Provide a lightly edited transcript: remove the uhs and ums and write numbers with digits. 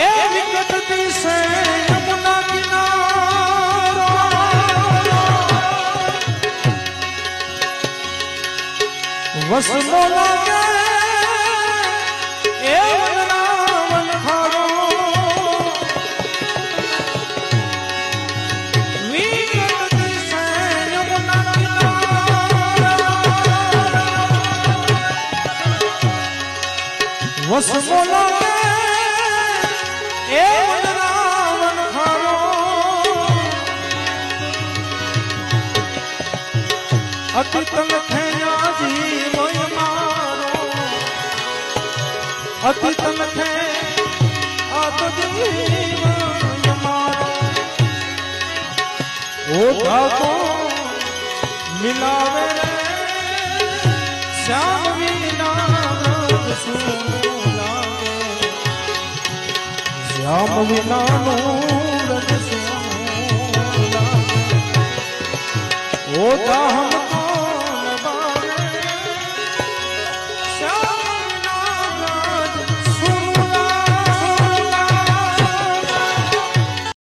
એ વિકટ દિશે યમુના કિનારો વસમો લાગે એ વનરાવન ખારો વિકટ દિશે યમુના કિનારો વસમો લાગે એ વનરાવન ખારો અતિતલ થયા જીવ મારો અતિતલ થે આ તો જીવ મારો ઓ ધાતો મિલાવે રે શ્યામ વિના શું લાગે શ્યામ વિનાનું રજ શું લાગે ઓ દાહમ